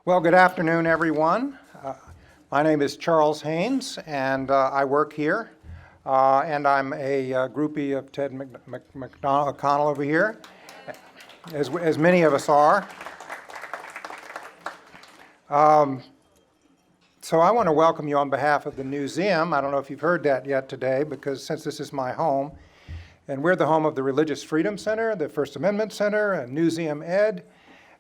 Well, good afternoon, everyone. My name is Charles Haynes, and I work here. And I'm a groupie of Ted McConnell over here, as many of us are. So I want to welcome you on behalf of the Newseum. I don't know if you've heard that yet today, because since this is my home, and we're the home of the Religious Freedom Center, the First Amendment Center, and Newseum Ed.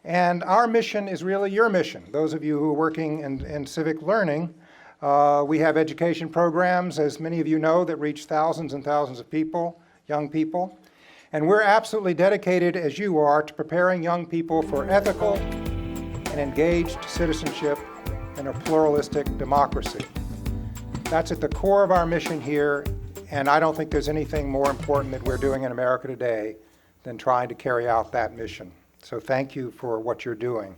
And our mission is really your mission. Those of you who are working in civic learning, we have education programs, as many of you know, that reach thousands and thousands of people, young people. And we're absolutely dedicated, as you are, to preparing young people for ethical and engaged citizenship in a pluralistic democracy. That's at the core of our mission here, and I don't think there's anything more important that we're doing in America today than trying to carry out that mission. So thank you for what you're doing.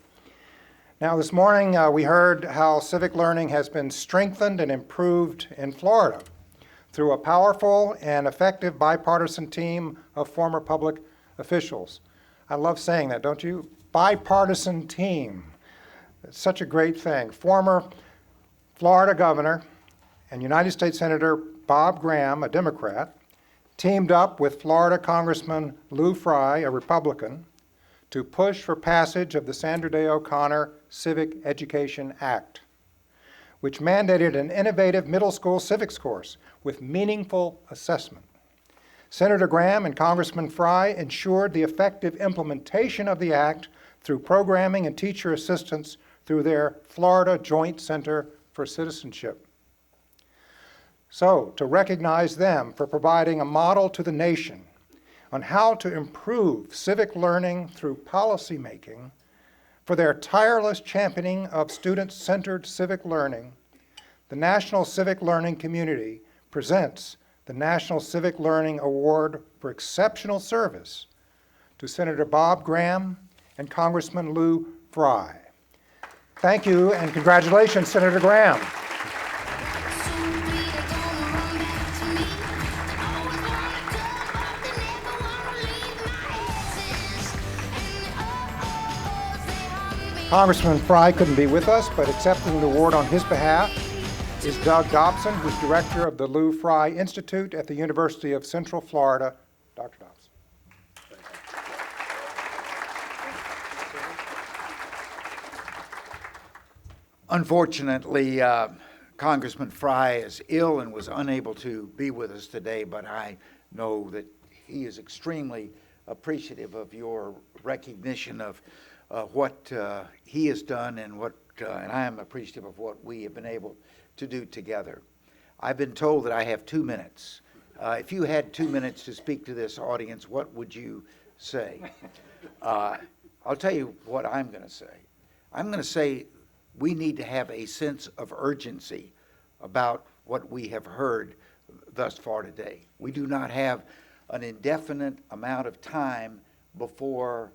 Now this morning we heard how civic learning has been strengthened and improved in Florida through a powerful and effective bipartisan team of former public officials. I love saying that, don't you? Bipartisan team. It's such a great thing. Former Florida Governor and United States Senator Bob Graham, a Democrat, teamed up with Florida Congressman Frey, a Republican, to push for passage of the Sandra Day O'Connor Civic Education Act, which mandated an innovative middle school civics course with meaningful assessment. Senator Graham and Congressman Frey ensured the effective implementation of the act through programming and teacher assistance through their Florida Joint Center for Citizenship. So, to recognize them for providing a model to the nation on how to improve civic learning through policymaking, for their tireless championing of student-centered civic learning, the National Civic Learning Community presents the National Civic Learning Award for Exceptional Service to Senator Bob Graham and Congressman Frey. Thank you, and congratulations, Senator Graham. Congressman Frey couldn't be with us, but accepting the award on his behalf is Doug Dobson, who's director of the Lou Frey Institute at the University of Central Florida. Dr. Dobson. Unfortunately, Congressman Frey is ill and was unable to be with us today, but I know that he is extremely appreciative of your recognition of what he has done and I am appreciative of what we have been able to do together. I've been told that I have 2 minutes. If you had 2 minutes to speak to this audience, what would you say? I'll tell you what I'm going to say. I'm going to say we need to have a sense of urgency about what we have heard thus far today. We do not have an indefinite amount of time before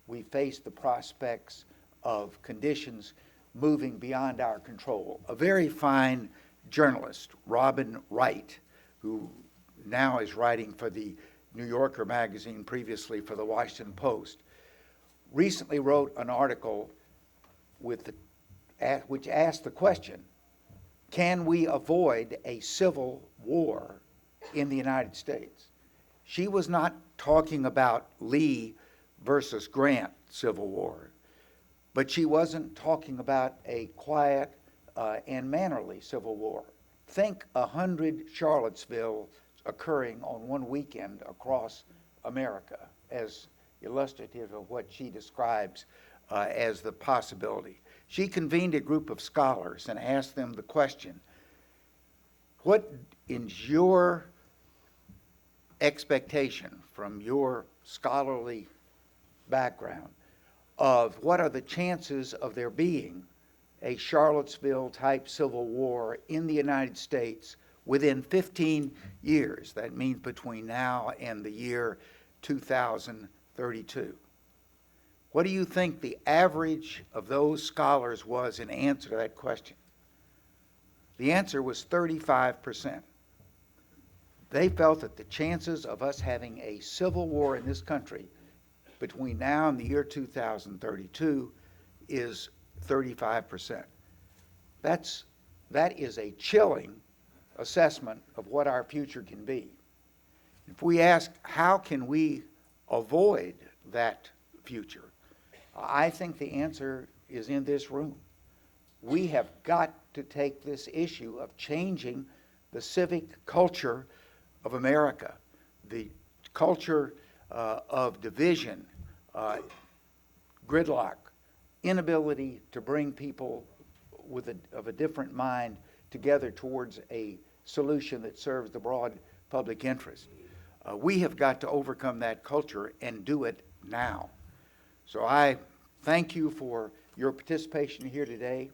we face the prospects of conditions moving beyond our control. A very fine journalist, Robin Wright, who now is writing for the New Yorker magazine, previously for the Washington Post, recently wrote an article which asked the question, can we avoid a civil war in the United States? She was not talking about Lee versus Grant Civil War, but she wasn't talking about a quiet and mannerly Civil War. Think 100 Charlottesvilles occurring on one weekend across America as illustrative of what she describes as the possibility. She convened a group of scholars and asked them the question, what is your expectation from your scholarly background of what are the chances of there being a Charlottesville type civil war in the United States within 15 years? That means between now and the year 2032. What do you think the average of those scholars was in answer to that question? The answer was 35%. They felt that the chances of us having a civil war in this country between now and the year 2032 is 35%. That is a chilling assessment of what our future can be. If we ask, how can we avoid that future? I think the answer is in this room. We have got to take this issue of changing the civic culture of America, the culture of division, gridlock, inability to bring people of a different mind together towards a solution that serves the broad public interest. We have got to overcome that culture and do it now. So I thank you for your participation here today.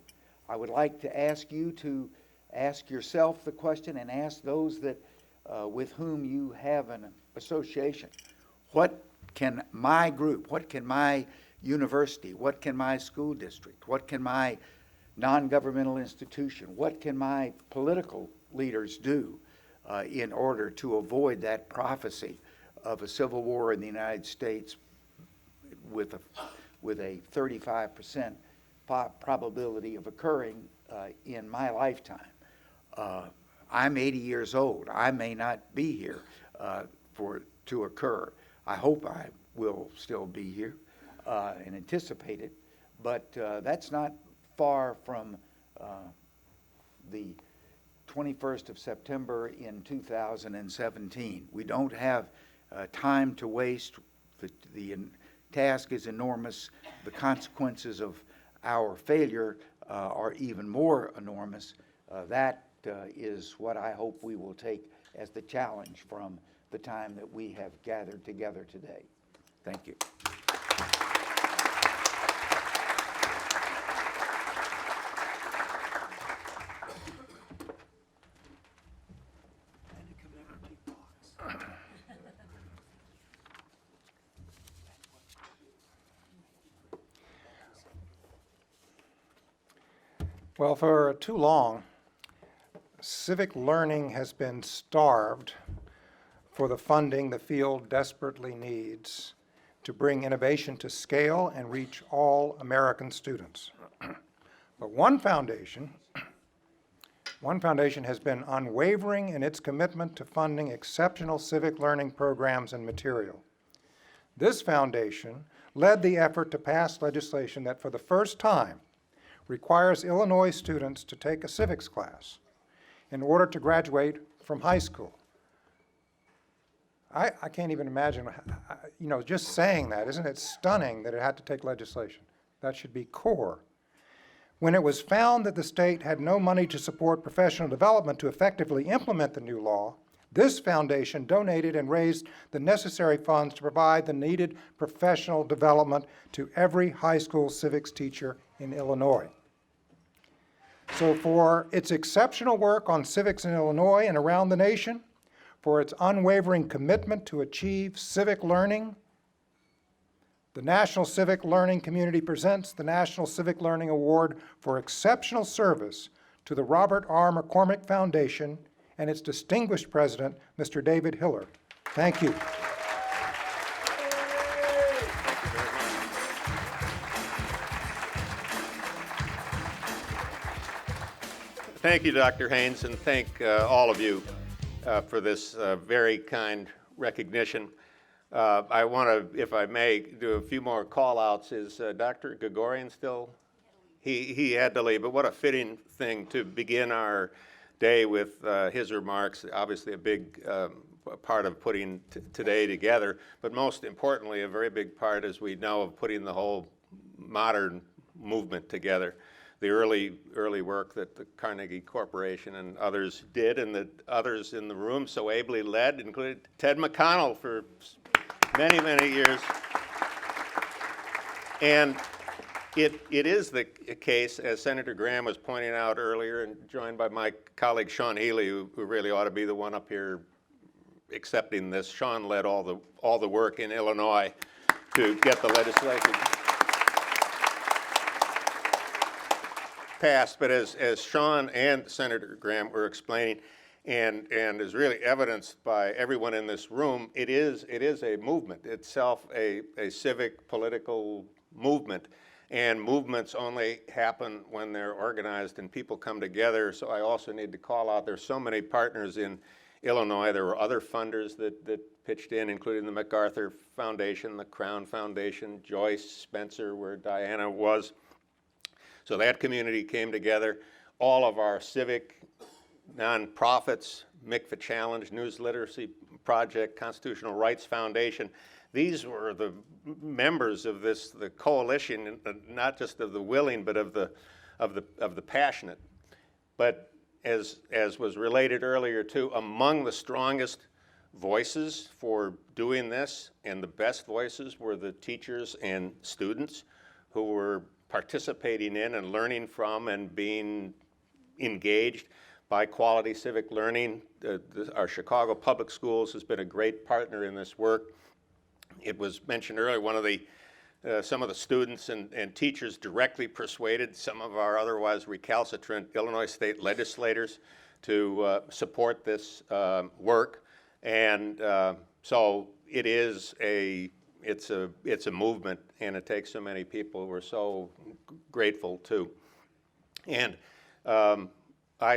I would like to ask you to ask yourself the question and ask those that with whom you have an association. What can my group, what can my university, what can my school district, what can my non-governmental institution, what can my political leaders do in order to avoid that prophecy of a civil war in the United States with a 35% probability of occurring in my lifetime? I'm 80 years old. I may not be here to occur. I hope I will still be here and anticipate it, but that's not far from the 21st of September in 2017. We don't have time to waste. The task is enormous. The consequences of our failure are even more enormous. That is what I hope we will take as the challenge from the time that we have gathered together today. Thank you. Well, for too long, civic learning has been starved for the funding the field desperately needs to bring innovation to scale and reach all American students. But one foundation has been unwavering in its commitment to funding exceptional civic learning programs and material. This foundation led the effort to pass legislation that for the first time requires Illinois students to take a civics class in order to graduate from high school. I can't even imagine, just saying that, isn't it stunning that it had to take legislation? That should be core. When it was found that the state had no money to support professional development to effectively implement the new law, this foundation donated and raised the necessary funds to provide the needed professional development to every high school civics teacher in Illinois. So for its exceptional work on civics in Illinois and around the nation, for its unwavering commitment to achieve civic learning, the National Civic Learning Community presents the National Civic Learning Award for Exceptional Service to the Robert R. McCormick Foundation and its distinguished president, Mr. David Hiller. Thank you. Thank you, Dr. Haynes, and thank all of you for this very kind recognition. I want to, if I may, do a few more call-outs. Is Dr. Gregorian still? He had to leave, but what a fitting thing to begin our day with his remarks. Obviously a big part of putting today together, but most importantly, a very big part, as we know, of putting the whole modern movement together. The early work that the Carnegie Corporation and others did, and that others in the room so ably led, including Ted McConnell for many, many years. And it is the case, as Senator Graham was pointing out earlier, and joined by my colleague Sean Healy, who really ought to be the one up here accepting this. Sean led all the work in Illinois to get the legislation passed, but as Sean and Senator Graham were explaining, and is really evidenced by everyone in this room, it is a movement itself, a civic political movement, And movements only happen when they're organized and people come together. So I also need to call out, there's so many partners in Illinois. There were other funders that pitched in, including the MacArthur Foundation, the Crown Foundation, Joyce, Spencer, where Diana was. So that community came together. All of our civic nonprofits, MICFA Challenge, News Literacy Project, Constitutional Rights Foundation, these were the members of the coalition, not just of the willing, but of the passionate. But as was related earlier too, among the strongest voices for doing this and the best voices were the teachers and students who were participating in and learning from and being engaged by quality civic learning. Our Chicago Public Schools has been a great partner in this work. It was mentioned earlier, some of the students and teachers directly persuaded some of our otherwise recalcitrant Illinois state legislators to support this work. And so it's a movement, and it takes so many people. We're so grateful too. And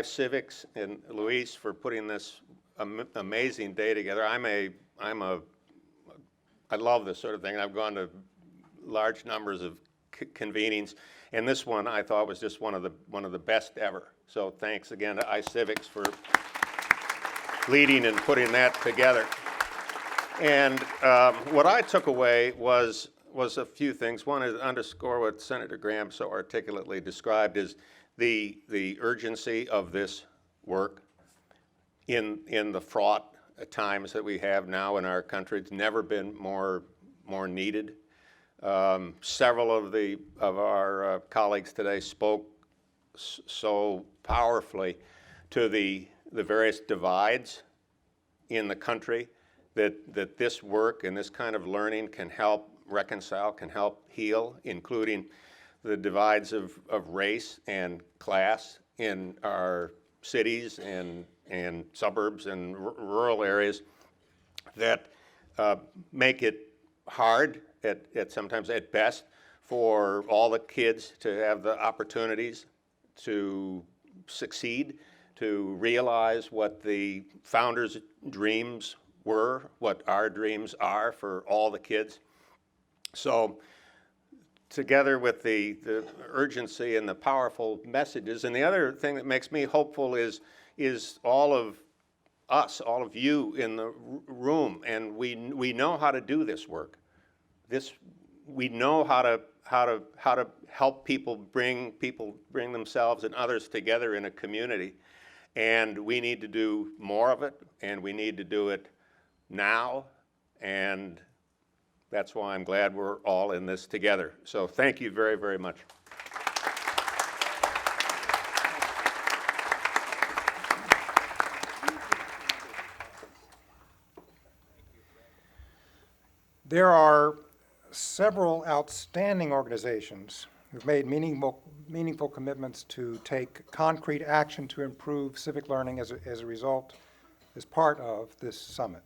Civics and Luis for putting this amazing day together. I love this sort of thing. I've gone to large numbers of convenings, and this one I thought was just one of the best ever. So thanks again to Civics for leading and putting that together. And what I took away was a few things. One is to underscore what Senator Graham so articulately described is the urgency of this work in the fraught times that we have now in our country. It's never been more needed. Several of our colleagues today spoke so powerfully to the various divides in the country that this work and this kind of learning can help reconcile, can help heal, including the divides of race and class in our cities and suburbs and rural areas that make it hard sometimes at best for all the kids to have the opportunities to succeed, to realize what the founders' dreams were, what our dreams are for all the kids. So together with the urgency and the powerful messages, and the other thing that makes me hopeful is all of us, all of you in the room, and we know how to do this work. We know how to help people bring themselves and others together in a community, and we need to do more of it, and we need to do it now, and that's why I'm glad we're all in this together. So thank you very, very much. There are several outstanding organizations who've made meaningful commitments to take concrete action to improve civic learning as part of this summit.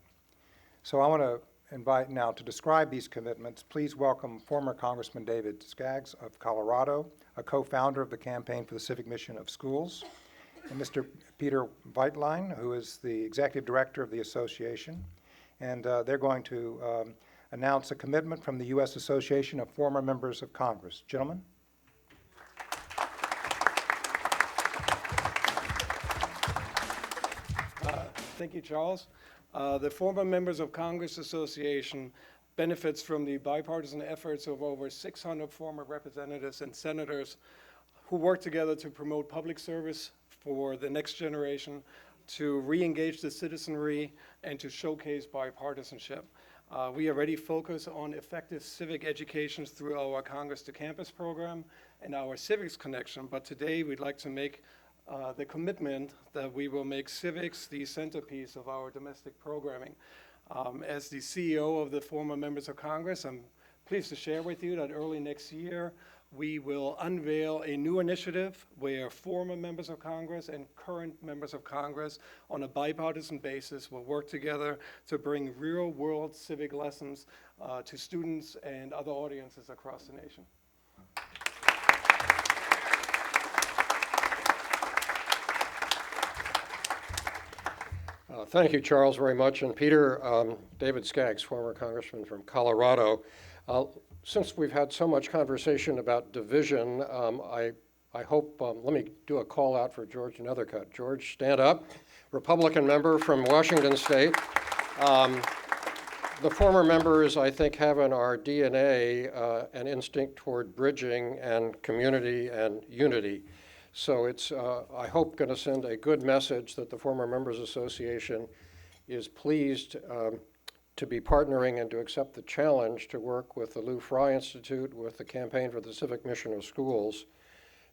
So I want to invite now to describe these commitments. Please welcome former Congressman David Skaggs of Colorado, a co-founder of the Campaign for the Civic Mission of Schools, and Mr. Peter Weitlein, who is the executive director of the association. And they're going to announce a commitment from the U.S. Association of Former Members of Congress. Gentlemen. Thank you, Charles. The Former Members of Congress Association benefits from the bipartisan efforts of over 600 former representatives and senators who work together to promote public service for the next generation, to re-engage the citizenry, and to showcase bipartisanship. We already focus on effective civic education through our Congress to Campus program and our Civics Connection, but today we'd like to make the commitment that we will make Civics the centerpiece of our domestic programming. As the CEO of the Former Members of Congress, I'm pleased to share with you that early next year we will unveil a new initiative where former members of Congress and current members of Congress on a bipartisan basis will work together to bring real-world civic lessons to students and other audiences across the nation. Thank you, Charles, very much. And Peter, David Skaggs, former congressman from Colorado. Since we've had so much conversation about division, I hope, let me do a call out for George Nethercutt. George, stand up. Republican member from Washington State. The former members, I think, have in our DNA an instinct toward bridging and community and unity. So it's, I hope, going to send a good message that the Former Members Association is pleased to be partnering and to accept the challenge to work with the Lou Frey Institute, with the Campaign for the Civic Mission of Schools,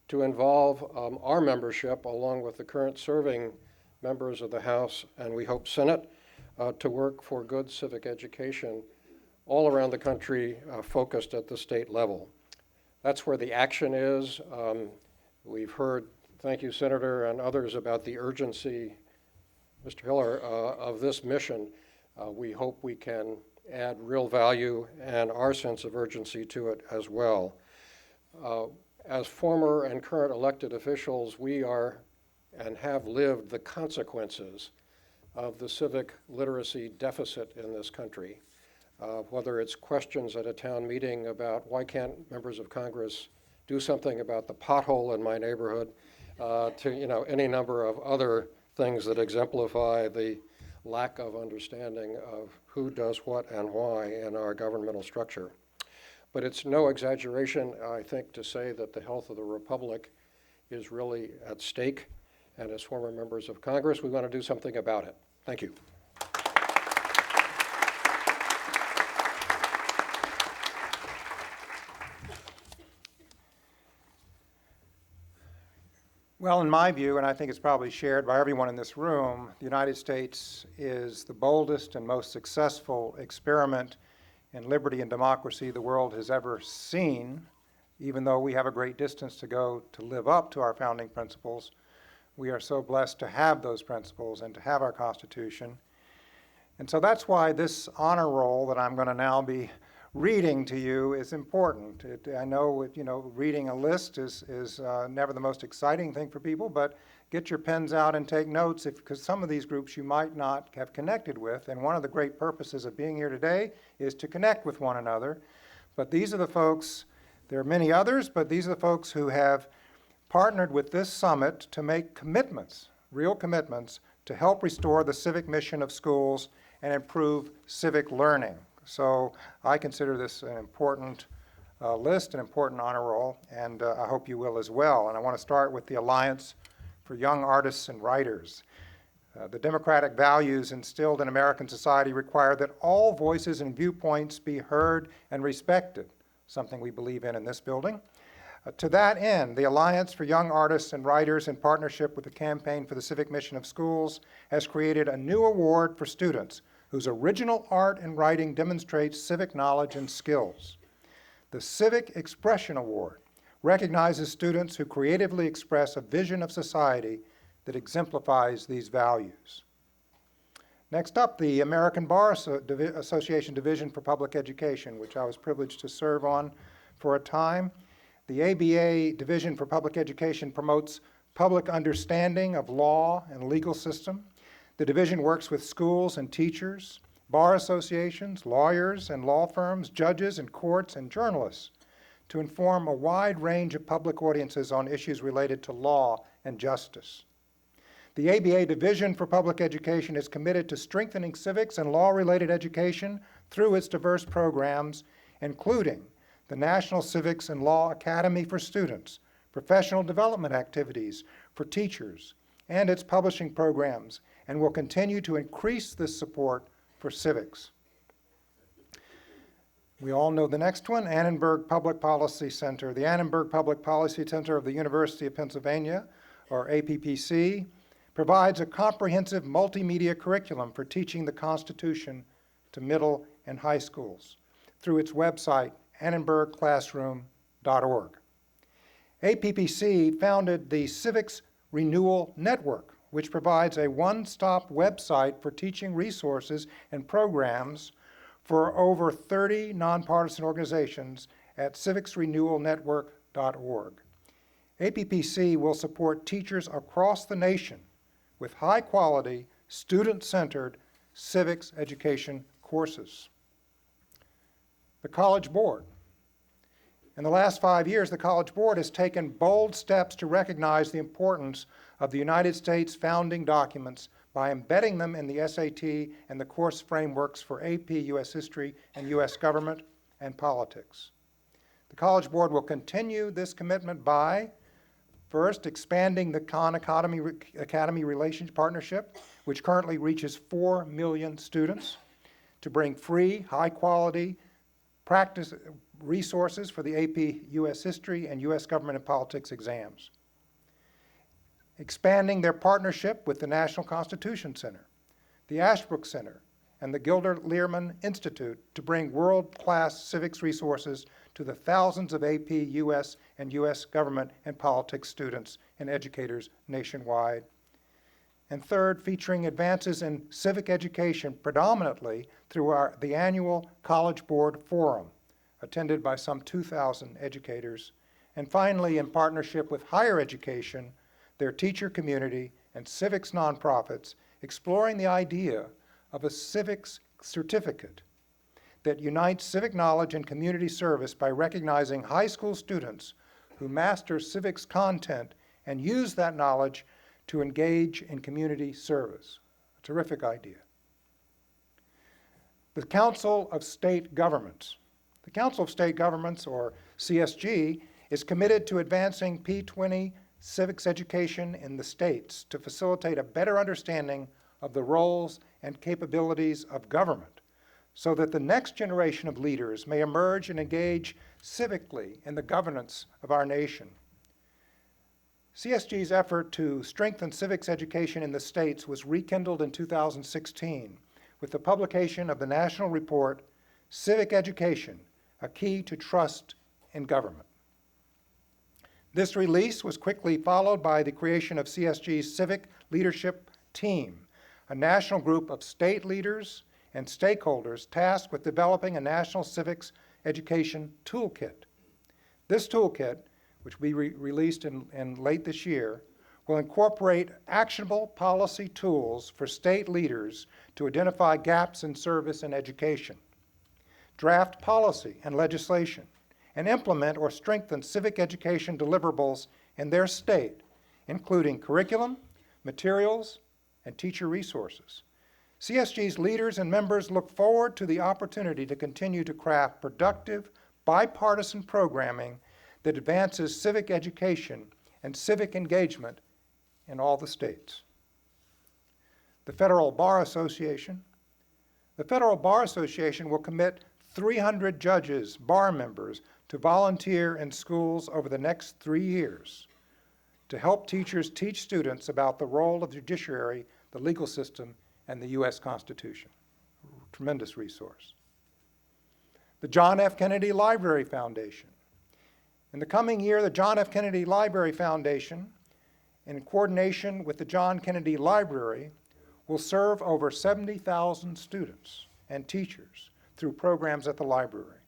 to involve our membership, along with the current serving members of the House, and we hope Senate, to work for good civic education all around the country, focused at the state level. That's where the action is. We've heard, thank you, Senator, and others about the urgency, Mr. Hiller, of this mission. We hope we can add real value and our sense of urgency to it as well. As former and current elected officials, we are and have lived the consequences of the civic literacy deficit in this country. Whether it's questions at a town meeting about why can't members of Congress do something about the pothole in my neighborhood, to any number of other things that exemplify the lack of understanding of who does what and why in our governmental structure. But it's no exaggeration, I think, to say that the health of the Republic is really at stake, and as former members of Congress, we want to do something about it. Thank you. Well, in my view, and I think it's probably shared by everyone in this room, the United States is the boldest and most successful experiment in liberty and democracy the world has ever seen. Even though we have a great distance to go to live up to our founding principles, we are so blessed to have those principles and to have our Constitution. And so that's why this honor roll that I'm going to now be reading to you is important. I know, reading a list is never the most exciting thing for people, but get your pens out and take notes, because some of these groups you might not have connected with. And one of the great purposes of being here today is to connect with one another. But these are the folks, there are many others, but these are the folks who have partnered with this summit to make commitments, real commitments, to help restore the civic mission of schools and improve civic learning. So I consider this an important list, an important honor roll, and I hope you will as well. And I want to start with the Alliance for Young Artists and Writers. The democratic values instilled in American society require that all voices and viewpoints be heard and respected, something we believe in this building. To that end, the Alliance for Young Artists and Writers, in partnership with the Campaign for the Civic Mission of Schools, has created a new award for students whose original art and writing demonstrates civic knowledge and skills. The Civic Expression Award recognizes students who creatively express a vision of society that exemplifies these values. Next up, the American Bar Association Division for Public Education, which I was privileged to serve on for a time. The ABA Division for Public Education promotes public understanding of law and legal system. The division works with schools and teachers, bar associations, lawyers and law firms, judges and courts, and journalists to inform a wide range of public audiences on issues related to law and justice. The ABA Division for Public Education is committed to strengthening civics and law-related education through its diverse programs, including the National Civics and Law Academy for students, professional development activities for teachers, and its publishing programs, and will continue to increase this support for civics. We all know the next one, Annenberg Public Policy Center. The Annenberg Public Policy Center of the University of Pennsylvania, or APPC, provides a comprehensive multimedia curriculum for teaching the Constitution to middle and high schools through its website, annenbergclassroom.org. APPC founded the Civics Renewal Network, which provides a one-stop website for teaching resources and programs for over 30 nonpartisan organizations at civicsrenewalnetwork.org. APPC will support teachers across the nation with high-quality, student-centered civics education courses. The College Board. In the last 5 years, the College Board has taken bold steps to recognize the importance of the United States founding documents by embedding them in the SAT and the course frameworks for AP U.S. History and U.S. Government and Politics. The College Board will continue this commitment by, first, expanding the Khan Academy Relations Partnership, which currently reaches 4 million students, to bring free, high-quality practice resources for the AP U.S. History and U.S. Government and Politics exams. Expanding their partnership with the National Constitution Center, the Ashbrook Center, and the Gilder Lehrman Institute to bring world-class civics resources to the thousands of AP, U.S., and U.S. Government and Politics students and educators nationwide. And third, featuring advances in civic education predominantly through the annual College Board Forum, attended by some 2,000 educators. And finally, in partnership with higher education, their teacher community, and civics nonprofits, exploring the idea of a civics certificate that unites civic knowledge and community service by recognizing high school students who master civics content and use that knowledge to engage in community service. A terrific idea. The Council of State Governments. The Council of State Governments, or CSG, is committed to advancing P20 civics education in the states to facilitate a better understanding of the roles and capabilities of government so that the next generation of leaders may emerge and engage civically in the governance of our nation. CSG's effort to strengthen civics education in the states was rekindled in 2016 with the publication of the national report, Civic Education, a Key to Trust in Government. This release was quickly followed by the creation of CSG's Civic Leadership Team, a national group of state leaders and stakeholders tasked with developing a national civics education toolkit. This toolkit, which we released in late this year, will incorporate actionable policy tools for state leaders to identify gaps in service and education, draft policy and legislation, and implement or strengthen civic education deliverables in their state, including curriculum, materials, and teacher resources. CSG's leaders and members look forward to the opportunity to continue to craft productive, bipartisan programming that advances civic education and civic engagement in all the states. The Federal Bar Association. The Federal Bar Association will commit 300 judges, bar members, to volunteer in schools over the next 3 years to help teachers teach students about the role of the judiciary, the legal system, and the U.S. Constitution. Tremendous resource. The John F. Kennedy Library Foundation. In the coming year, the John F. Kennedy Library Foundation, in coordination with the John Kennedy Library, will serve over 70,000 students and teachers through programs at the library.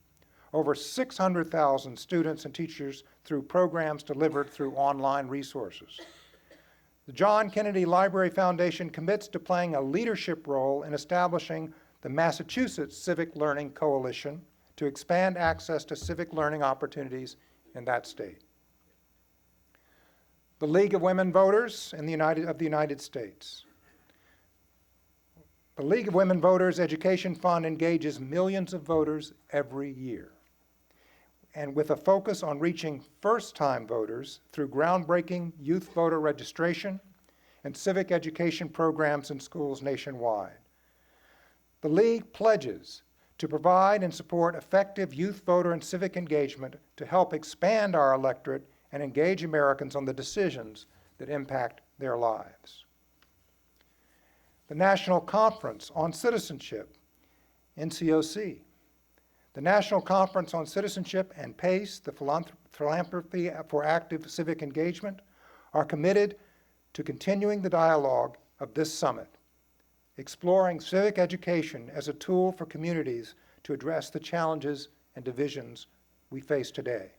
Over 600,000 students and teachers through programs delivered through online resources. The John Kennedy Library Foundation commits to playing a leadership role in establishing the Massachusetts Civic Learning Coalition to expand access to civic learning opportunities in that state. The League of Women Voters of the United States. The League of Women Voters Education Fund engages millions of voters every year, and with a focus on reaching first-time voters through groundbreaking youth voter registration and civic education programs in schools nationwide. The League pledges to provide and support effective youth voter and civic engagement to help expand our electorate and engage Americans on the decisions that impact their lives. The National Conference on Citizenship, NCOC. The National Conference on Citizenship and PACE, the Philanthropy for Active Civic Engagement, are committed to continuing the dialogue of this summit, exploring civic education as a tool for communities to address the challenges and divisions we face today.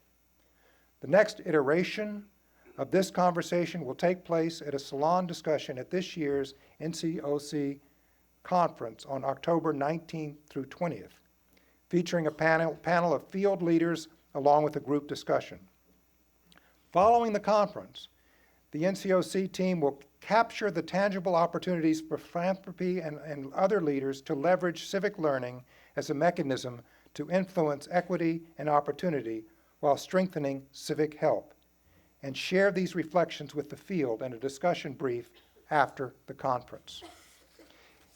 The next iteration of this conversation will take place at a salon discussion at this year's NCOC conference on October 19th through 20th, featuring a panel of field leaders along with a group discussion. Following the conference, the NCOC team will capture the tangible opportunities for philanthropy and other leaders to leverage civic learning as a mechanism to influence equity and opportunity while strengthening civic help, and share these reflections with the field in a discussion brief after the conference.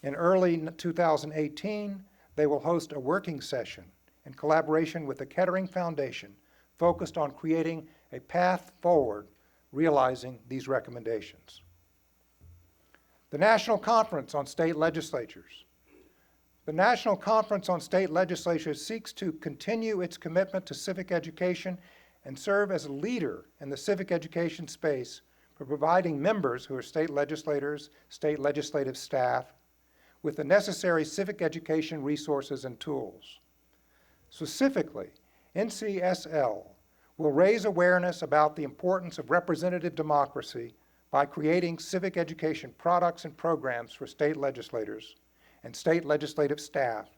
In early 2018, they will host a working session in collaboration with the Kettering Foundation focused on creating a path forward realizing these recommendations. The National Conference on State Legislatures. The National Conference on State Legislatures seeks to continue its commitment to civic education and serve as a leader in the civic education space for providing members who are state legislators, state legislative staff, with the necessary civic education resources and tools. Specifically, NCSL will raise awareness about the importance of representative democracy by creating civic education products and programs for state legislators and state legislative staff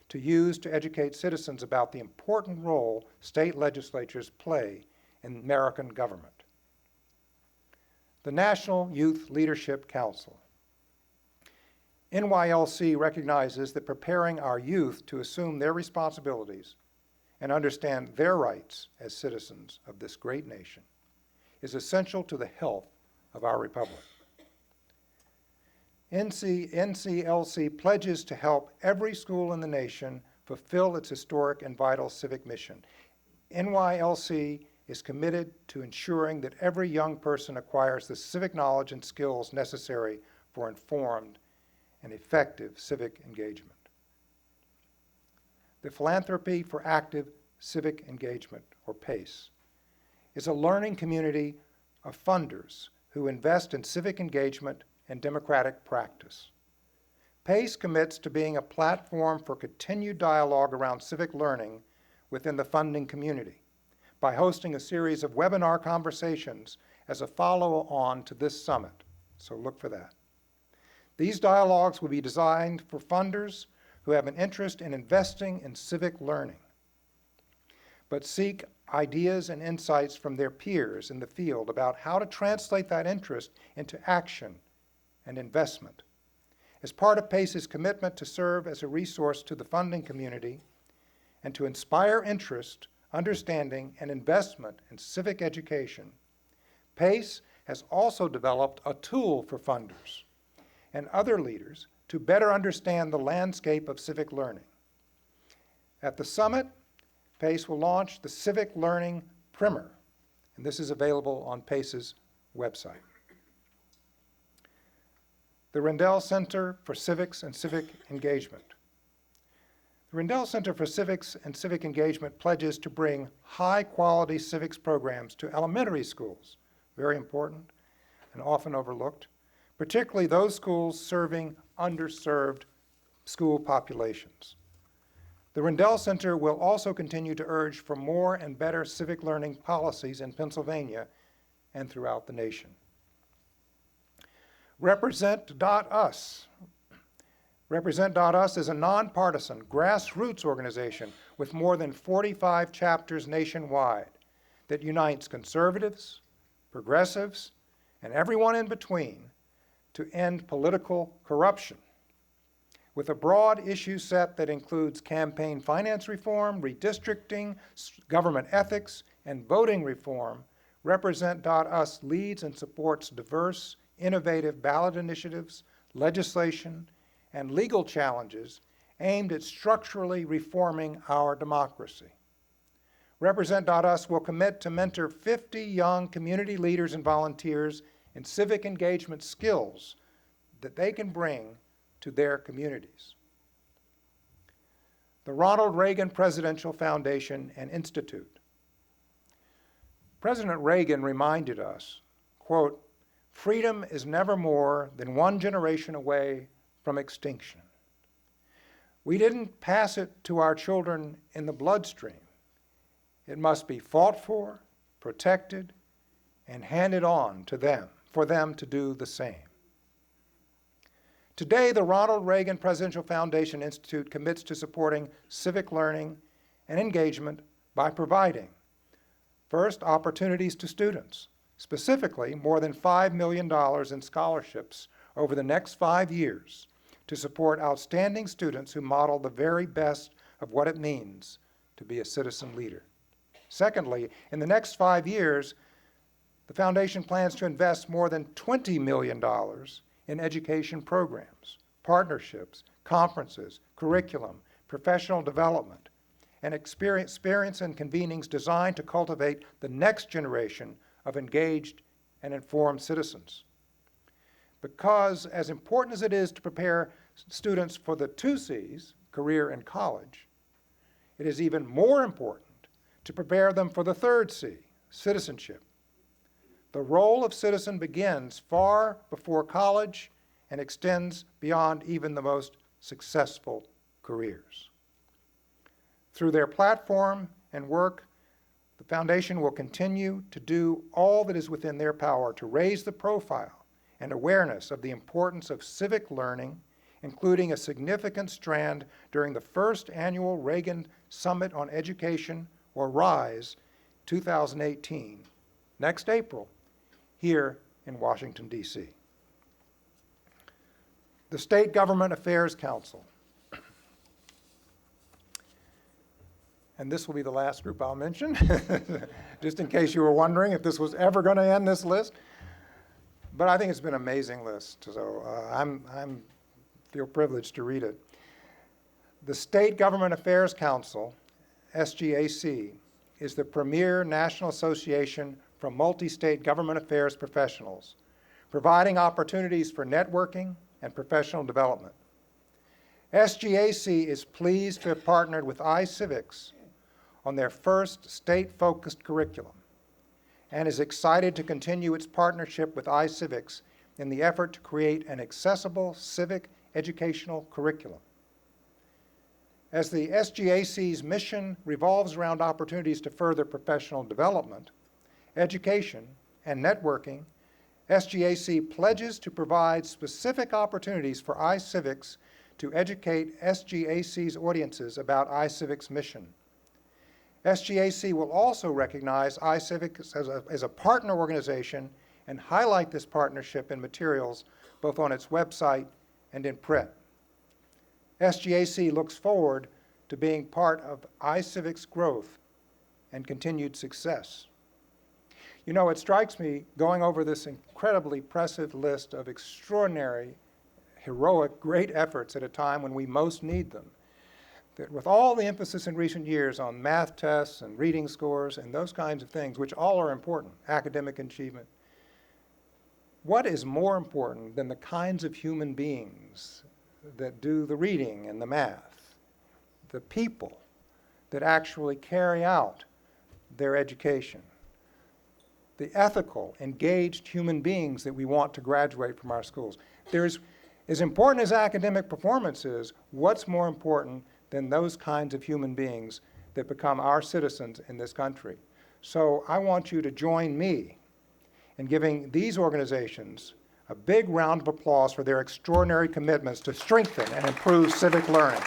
to use to educate citizens about the important role state legislatures play in American government. The National Youth Leadership Council. NYLC recognizes that preparing our youth to assume their responsibilities and understand their rights as citizens of this great nation is essential to the health of our republic. NCLC pledges to help every school in the nation fulfill its historic and vital civic mission. NYLC is committed to ensuring that every young person acquires the civic knowledge and skills necessary for informed and effective civic engagement. The Philanthropy for Active Civic Engagement, or PACE, is a learning community of funders who invest in civic engagement and democratic practice. PACE commits to being a platform for continued dialogue around civic learning within the funding community by hosting a series of webinar conversations as a follow-on to this summit, so look for that. These dialogues will be designed for funders who have an interest in investing in civic learning, but seek ideas and insights from their peers in the field about how to translate that interest into action and investment. As part of PACE's commitment to serve as a resource to the funding community and to inspire interest, understanding, and investment in civic education, PACE has also developed a tool for funders and other leaders to better understand the landscape of civic learning. At the summit, PACE will launch the Civic Learning Primer, and this is available on PACE's website. The Rendell Center for Civics and Civic Engagement. The Rendell Center for Civics and Civic Engagement pledges to bring high-quality civics programs to elementary schools, very important and often overlooked, particularly those schools serving underserved school populations. The Rendell Center will also continue to urge for more and better civic learning policies in Pennsylvania and throughout the nation. Represent.us. Represent.us is a nonpartisan, grassroots organization with more than 45 chapters nationwide that unites conservatives, progressives, and everyone in between to end political corruption, with a broad issue set that includes campaign finance reform, redistricting, government ethics, and voting reform. Represent.us leads and supports diverse, innovative ballot initiatives, legislation, and legal challenges aimed at structurally reforming our democracy. Represent.us will commit to mentor 50 young community leaders and volunteers in civic engagement skills that they can bring to their communities. The Ronald Reagan Presidential Foundation and Institute. President Reagan reminded us, quote, "Freedom is never more than one generation away from extinction. We didn't pass it to our children in the bloodstream. It must be fought for, protected, and hand it on to them, for them to do the same. Today, the Ronald Reagan Presidential Foundation Institute commits to supporting civic learning and engagement by providing, first, opportunities to students, specifically more than $5 million in scholarships over the next 5 years to support outstanding students who model the very best of what it means to be a citizen leader. Secondly, in the next 5 years, the foundation plans to invest more than $20 million in education programs, partnerships, conferences, curriculum, professional development, and experience and convenings designed to cultivate the next generation of engaged and informed citizens. Because as important as it is to prepare students for the 2 C's, career and college, it is even more important to prepare them for the 3rd C, citizenship. The role of citizen begins far before college and extends beyond even the most successful careers. Through their platform and work, the foundation will continue to do all that is within their power to raise the profile and awareness of the importance of civic learning, including a significant strand during the first annual Reagan Summit on Education, or RISE, 2018, next April, here in Washington, D.C. The State Government Affairs Council. And this will be the last group I'll mention, just in case you were wondering if this was ever going to end this list. But I think it's been an amazing list, so I'm feel privileged to read it. The State Government Affairs Council, SGAC, is the premier national association for multi-state government affairs professionals, providing opportunities for networking and professional development. SGAC is pleased to have partnered with iCivics on their first state-focused curriculum and is excited to continue its partnership with iCivics in the effort to create an accessible civic educational curriculum. As the SGAC's mission revolves around opportunities to further professional development, education, and networking, SGAC pledges to provide specific opportunities for iCivics to educate SGAC's audiences about iCivics' mission. SGAC will also recognize iCivics as a partner organization and highlight this partnership in materials both on its website and in print. SGAC looks forward to being part of iCivics' growth and continued success. You know, it strikes me, going over this incredibly impressive list of extraordinary, heroic, great efforts at a time when we most need them, that with all the emphasis in recent years on math tests and reading scores and those kinds of things, which all are important, academic achievement, what is more important than the kinds of human beings that do the reading and the math, the people that actually carry out their education, the ethical, engaged human beings that we want to graduate from our schools? There's, as important as academic performance is, what's more important than those kinds of human beings that become our citizens in this country? So I want you to join me in giving these organizations a big round of applause for their extraordinary commitments to strengthen and improve civic learning.